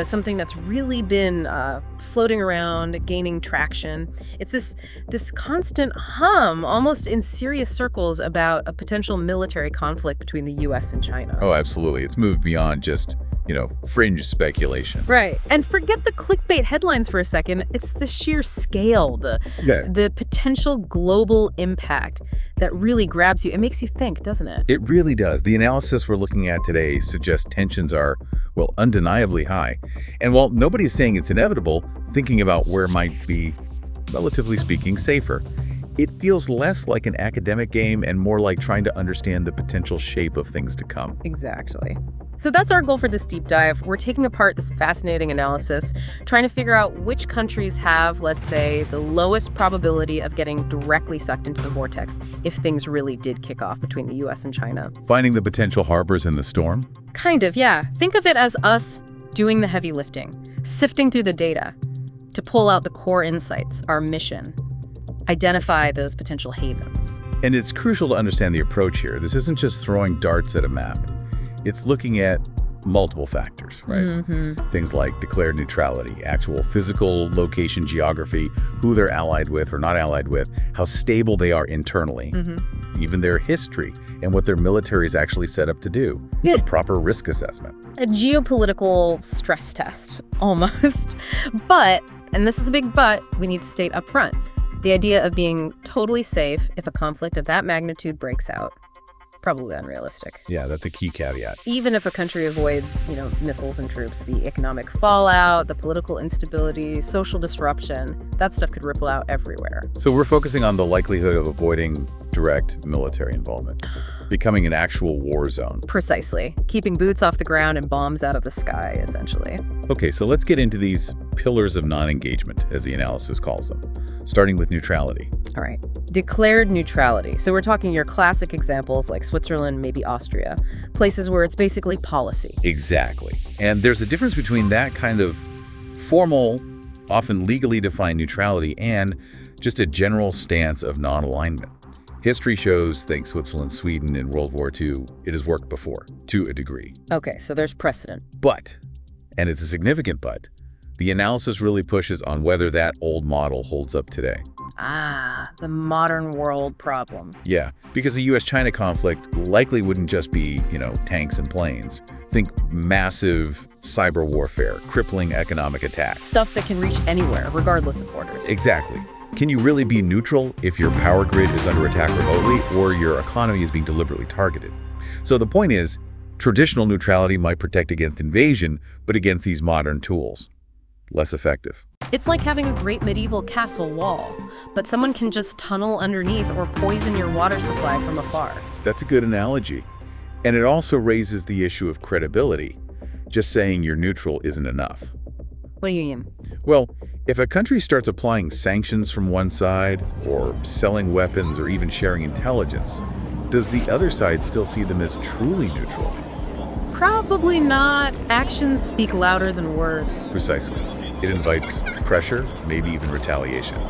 something that's really been floating around, gaining traction. It's this constant hum, almost in serious circles, about a potential military conflict between the U.S. and China. Oh, absolutely. It's moved beyond just, fringe speculation. Right. And forget the clickbait headlines for a second. It's the sheer scale, the potential global impact that really grabs you. It makes you think, doesn't it? It really does. The analysis we're looking at today suggests tensions are, well, undeniably high. And while nobody's saying it's inevitable, thinking about where might be, relatively speaking, safer. It feels less like an academic game and more like trying to understand the potential shape of things to come. Exactly. So that's our goal for this deep dive. We're taking apart this fascinating analysis, trying to figure out which countries have, let's say, the lowest probability of getting directly sucked into the vortex if things really did kick off between the US and China. Finding the potential harbors in the storm? Kind of, yeah. Think of it as us doing the heavy lifting, sifting through the data to pull out the core insights, our mission, identify those potential havens. And it's crucial to understand the approach here. This isn't just throwing darts at a map. It's looking at multiple factors, right? Mm-hmm. Things like declared neutrality, actual physical location geography, who they're allied with or not allied with, how stable they are internally, even their history and what their military is actually set up to do. It's a proper risk assessment. A geopolitical stress test, almost. But, and this is a big but, we need to state up front, the idea of being totally safe if a conflict of that magnitude breaks out. Probably unrealistic. Yeah, that's a key caveat. Even if a country avoids, missiles and troops, the economic fallout, the political instability, social disruption, that stuff could ripple out everywhere. So we're focusing on the likelihood of avoiding direct military involvement, becoming an actual war zone. Precisely. Keeping boots off the ground and bombs out of the sky, essentially. Okay, so let's get into these pillars of non-engagement, as the analysis calls them, starting with neutrality. All right. Declared neutrality. So we're talking your classic examples like Switzerland, maybe Austria, places where it's basically policy. Exactly. And there's a difference between that kind of formal, often legally defined neutrality and just a general stance of non-alignment. History shows, think Switzerland, Sweden in World War II, it has worked before, to a degree. Okay, so there's precedent. But, and it's a significant but, the analysis really pushes on whether that old model holds up today. Ah, the modern world problem. Yeah, because the US-China conflict likely wouldn't just be, tanks and planes. Think massive cyber warfare, crippling economic attacks. Stuff that can reach anywhere, regardless of borders. Exactly. Can you really be neutral if your power grid is under attack remotely or your economy is being deliberately targeted? So the point is, traditional neutrality might protect against invasion, but against these modern tools, less effective. It's like having a great medieval castle wall, but someone can just tunnel underneath or poison your water supply from afar. That's a good analogy. And it also raises the issue of credibility. Just saying you're neutral isn't enough. What do you mean? Well, if a country starts applying sanctions from one side, or selling weapons, or even sharing intelligence, does the other side still see them as truly neutral? Probably not. Actions speak louder than words. Precisely. It invites pressure, maybe even retaliation.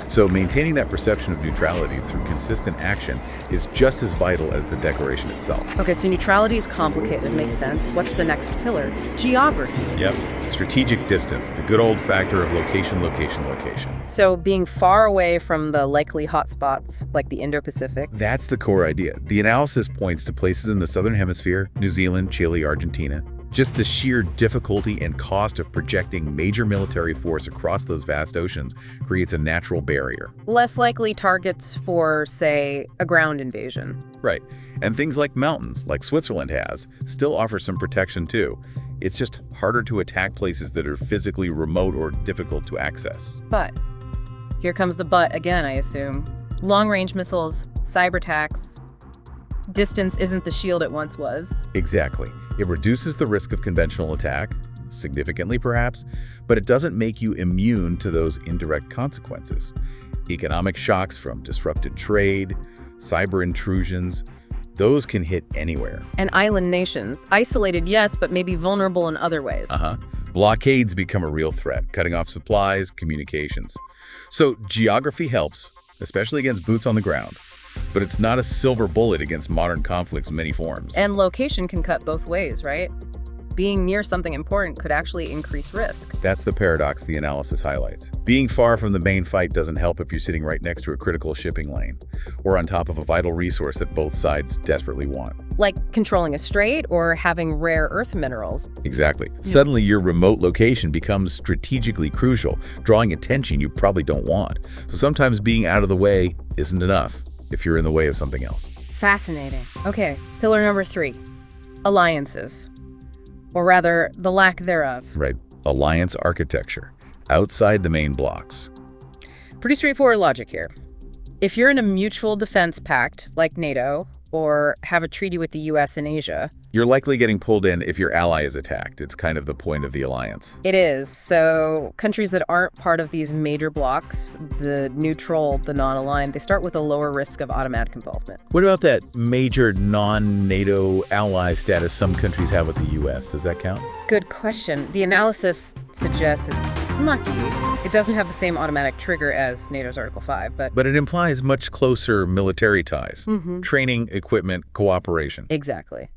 So maintaining that perception of neutrality through consistent action is just as vital as the declaration itself. Okay, so neutrality is complicated, makes sense. What's the next pillar? Geography. Yep. Strategic distance, the good old factor of location, location, location. So being far away from the likely hotspots, like the Indo-Pacific. That's the core idea. The analysis points to places in the Southern Hemisphere, New Zealand, Chile, Argentina. Just the sheer difficulty and cost of projecting major military force across those vast oceans creates a natural barrier. Less likely targets for, say, a ground invasion. Right. And things like mountains, like Switzerland has, still offer some protection too. It's just harder to attack places that are physically remote or difficult to access. But, here comes the but again, I assume. Long-range missiles, cyberattacks. Distance isn't the shield it once was. Exactly. It reduces the risk of conventional attack, significantly perhaps, but it doesn't make you immune to those indirect consequences. Economic shocks from disrupted trade, cyber intrusions, those can hit anywhere. And island nations, isolated, yes, but maybe vulnerable in other ways. Blockades become a real threat, cutting off supplies, communications. So geography helps, especially against boots on the ground. But it's not a silver bullet against modern conflicts in many forms. And location can cut both ways, right? being near something important could actually increase risk. That's the paradox the analysis highlights. Being far from the main fight doesn't help if you're sitting right next to a critical shipping lane or on top of a vital resource that both sides desperately want. Like controlling a strait or having rare earth minerals. Exactly. Suddenly, your remote location becomes strategically crucial, drawing attention you probably don't want. So sometimes being out of the way isn't enough if you're in the way of something else. Fascinating. Okay, pillar number 3, alliances. Or rather, the lack thereof. Right. Alliance architecture, outside the main blocks. Pretty straightforward logic here. If you're in a mutual defense pact like NATO, or have a treaty with the US and Asia. You're likely getting pulled in if your ally is attacked. It's kind of the point of the alliance. It is. So countries that aren't part of these major blocks, the neutral, the non-aligned, they start with a lower risk of automatic involvement. What about that major non-NATO ally status some countries have with the US? Does that count? Good question. The analysis suggests it's mucky. It doesn't have the same automatic trigger as NATO's Article 5, but it implies much closer military ties, training, equipment, cooperation. Exactly.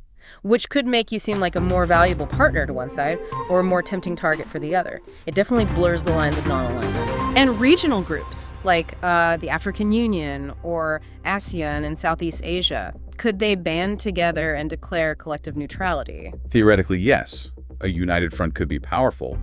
Which could make you seem like a more valuable partner to one side or a more tempting target for the other. It definitely blurs the lines of non-alignment. And regional groups, like the African Union or ASEAN in Southeast Asia, could they band together and declare collective neutrality? Theoretically, yes. A united front could be powerful,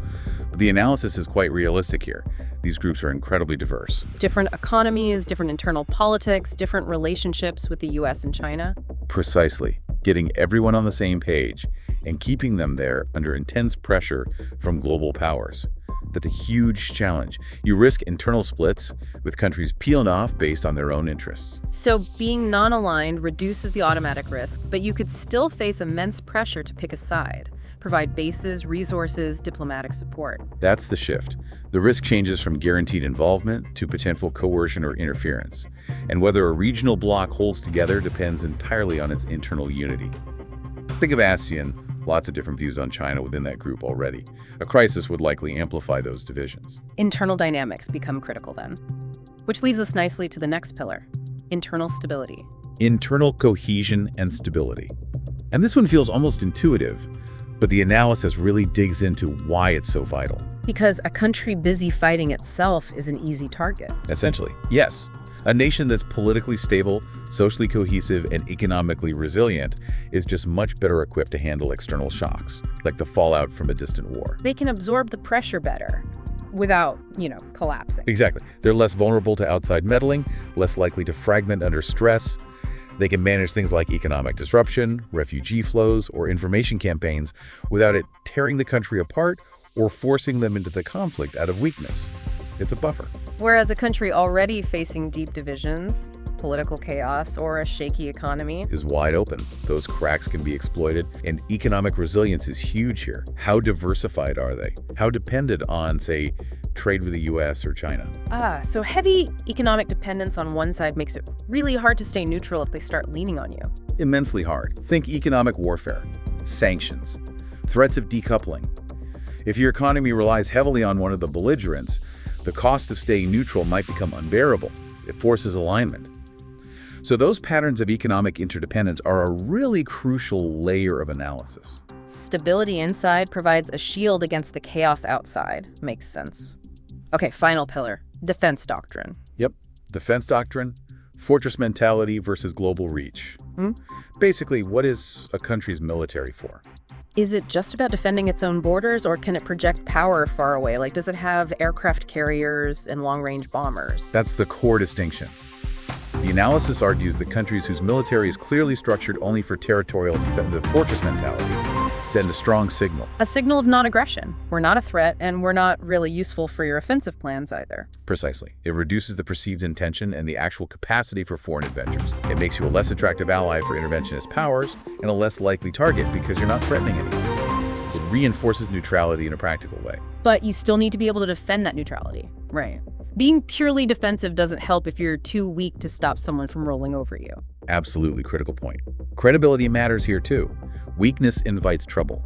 but the analysis is quite realistic here. These groups are incredibly diverse. Different economies, different internal politics, different relationships with the US and China. Precisely. Getting everyone on the same page and keeping them there under intense pressure from global powers. That's a huge challenge. You risk internal splits with countries peeling off based on their own interests. So being non-aligned reduces the automatic risk, but you could still face immense pressure to pick a side, provide bases, resources, diplomatic support. That's the shift. The risk changes from guaranteed involvement to potential coercion or interference. And whether a regional bloc holds together depends entirely on its internal unity. Think of ASEAN, lots of different views on China within that group already. A crisis would likely amplify those divisions. Internal dynamics become critical then. Which leads us nicely to the next pillar, internal stability. Internal cohesion and stability. And this one feels almost intuitive, but the analysis really digs into why it's so vital. Because a country busy fighting itself is an easy target. Essentially, yes. A nation that's politically stable, socially cohesive, and economically resilient is just much better equipped to handle external shocks, like the fallout from a distant war. They can absorb the pressure better without, collapsing. Exactly. They're less vulnerable to outside meddling, less likely to fragment under stress. They can manage things like economic disruption, refugee flows, or information campaigns without it tearing the country apart or forcing them into the conflict out of weakness. It's a buffer. Whereas a country already facing deep divisions, political chaos, or a shaky economy is wide open. Those cracks can be exploited, and economic resilience is huge here. How diversified are they? How dependent on, say, trade with the US or China? So heavy economic dependence on one side makes it really hard to stay neutral if they start leaning on you. Immensely hard. Think economic warfare, sanctions, threats of decoupling. If your economy relies heavily on one of the belligerents, the cost of staying neutral might become unbearable. It forces alignment. So those patterns of economic interdependence are a really crucial layer of analysis. Stability inside provides a shield against the chaos outside. Makes sense. Okay, final pillar, defense doctrine. Yep, defense doctrine, fortress mentality versus global reach. Basically, what is a country's military for? Is it just about defending its own borders, or can it project power far away? Like, does it have aircraft carriers and long-range bombers? That's the core distinction. The analysis argues that countries whose military is clearly structured only for territorial defense, the fortress mentality, send a strong signal. A signal of non-aggression. We're not a threat, and we're not really useful for your offensive plans either. Precisely. It reduces the perceived intention and the actual capacity for foreign adventures. It makes you a less attractive ally for interventionist powers and a less likely target because you're not threatening anyone. It reinforces neutrality in a practical way. But you still need to be able to defend that neutrality. Right. Being purely defensive doesn't help if you're too weak to stop someone from rolling over you. Absolutely critical point. Credibility matters here too. Weakness invites trouble.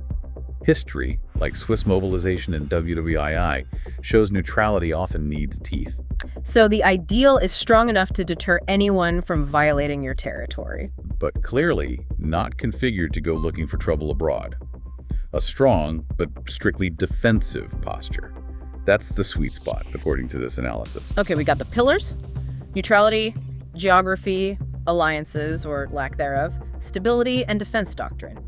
History, like Swiss mobilization and WWII, shows neutrality often needs teeth. So the ideal is strong enough to deter anyone from violating your territory. But clearly not configured to go looking for trouble abroad. a strong but strictly defensive posture. That's the sweet spot, according to this analysis. Okay, we got the pillars: neutrality, geography, alliances, or lack thereof, stability, and defense doctrine.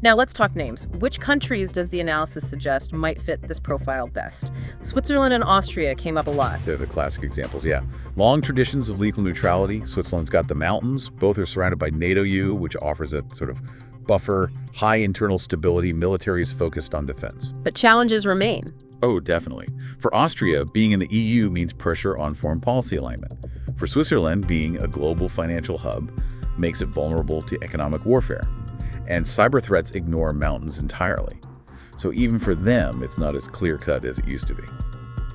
Now let's talk names. Which countries does the analysis suggest might fit this profile best? Switzerland and Austria came up a lot. They're the classic examples, yeah. Long traditions of legal neutrality. Switzerland's got the mountains. Both are surrounded by NATO, which offers a sort of buffer, high internal stability. Military is focused on defense. But challenges remain. Oh, definitely. For Austria, being in the EU means pressure on foreign policy alignment. For Switzerland, being a global financial hub makes it vulnerable to economic warfare. And cyber threats ignore mountains entirely. So even for them, it's not as clear-cut as it used to be.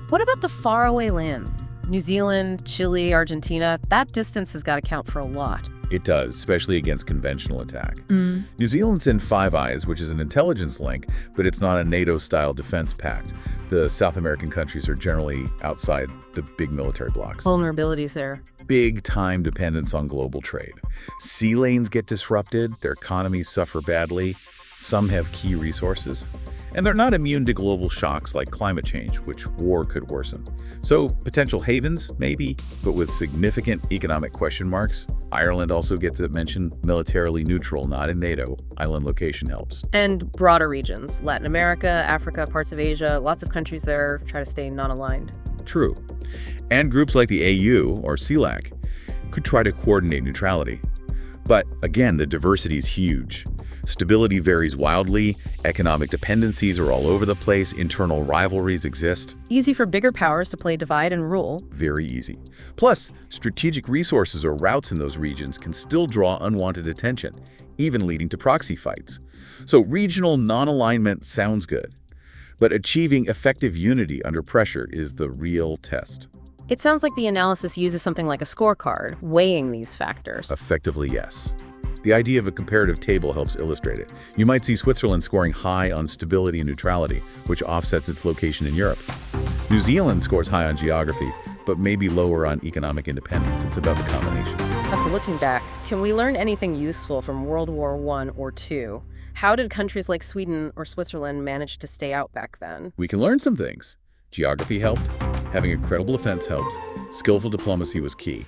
What about the faraway lands? New Zealand, Chile, Argentina, that distance has got to count for a lot. It does, especially against conventional attack. New Zealand's in Five Eyes, which is an intelligence link, but it's not a NATO-style defense pact. The South American countries are generally outside the big military blocs. Vulnerabilities there. Big-time dependence on global trade. Sea lanes get disrupted, their economies suffer badly, some have key resources. And they're not immune to global shocks like climate change, which war could worsen. So potential havens, maybe, but with significant economic question marks. Ireland also gets a mention, militarily neutral, not in NATO. Island location helps. And broader regions, Latin America, Africa, parts of Asia, lots of countries there try to stay non-aligned. True. And groups like the AU or CELAC could try to coordinate neutrality. But again, the diversity is huge. Stability varies wildly, economic dependencies are all over the place, internal rivalries exist. Easy for bigger powers to play divide and rule. Very easy. Plus, strategic resources or routes in those regions can still draw unwanted attention, even leading to proxy fights. So regional non-alignment sounds good, but achieving effective unity under pressure is the real test. It sounds like the analysis uses something like a scorecard, weighing these factors. Effectively, yes. The idea of a comparative table helps illustrate it. You might see Switzerland scoring high on stability and neutrality, which offsets its location in Europe. New Zealand scores high on geography, but maybe lower on economic independence. It's about the combination. After looking back, can we learn anything useful from World War I or II? How did countries like Sweden or Switzerland manage to stay out back then? We can learn some things. Geography helped. Having a credible defense helped. Skillful diplomacy was key.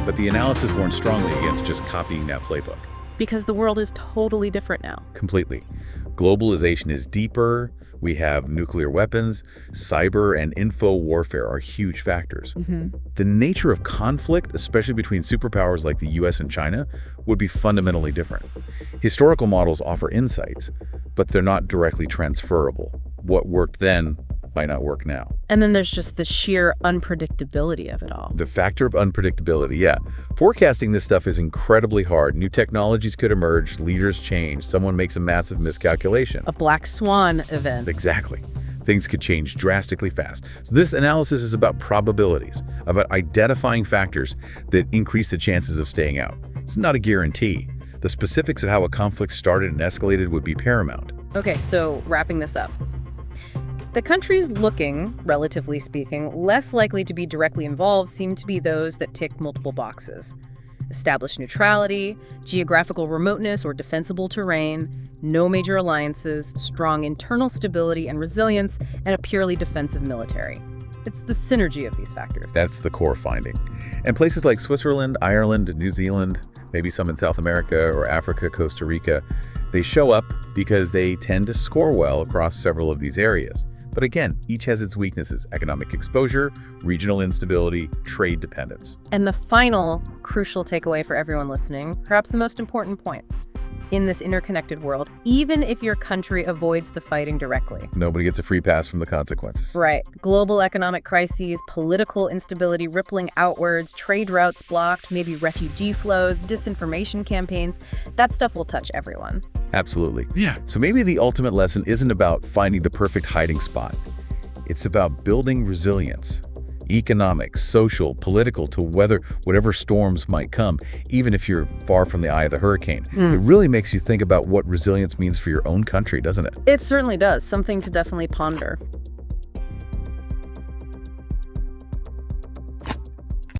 But the analysis warned strongly against just copying that playbook. Because the world is totally different now. Completely. Globalization is deeper. We have nuclear weapons. Cyber and info warfare are huge factors. The nature of conflict, especially between superpowers like the US and China, would be fundamentally different. Historical models offer insights, but they're not directly transferable. What worked then might not work now. And then there's just the sheer unpredictability of it all. The factor of unpredictability, yeah. Forecasting this stuff is incredibly hard. New technologies could emerge, leaders change, someone makes a massive miscalculation. A black swan event. Exactly. Things could change drastically fast. So this analysis is about probabilities, about identifying factors that increase the chances of staying out. It's not a guarantee. The specifics of how a conflict started and escalated would be paramount. Okay, so wrapping this up. The countries looking, relatively speaking, less likely to be directly involved seem to be those that tick multiple boxes. Established neutrality, geographical remoteness or defensible terrain, no major alliances, strong internal stability and resilience, and a purely defensive military. It's the synergy of these factors. That's the core finding. And places like Switzerland, Ireland, New Zealand, maybe some in South America or Africa, Costa Rica, they show up because they tend to score well across several of these areas. But again, each has its weaknesses: economic exposure, regional instability, trade dependence. And the final crucial takeaway for everyone listening, perhaps the most important point. In this interconnected world, even if your country avoids the fighting directly. Nobody gets a free pass from the consequences. Right. Global economic crises, political instability rippling outwards, trade routes blocked, maybe refugee flows, disinformation campaigns. That stuff will touch everyone. Absolutely. Yeah. So maybe the ultimate lesson isn't about finding the perfect hiding spot. It's about building resilience. Economic, social, political, to weather whatever storms might come, even if you're far from the eye of the hurricane. It really makes you think about what resilience means for your own country, doesn't it? It certainly does. Something to definitely ponder.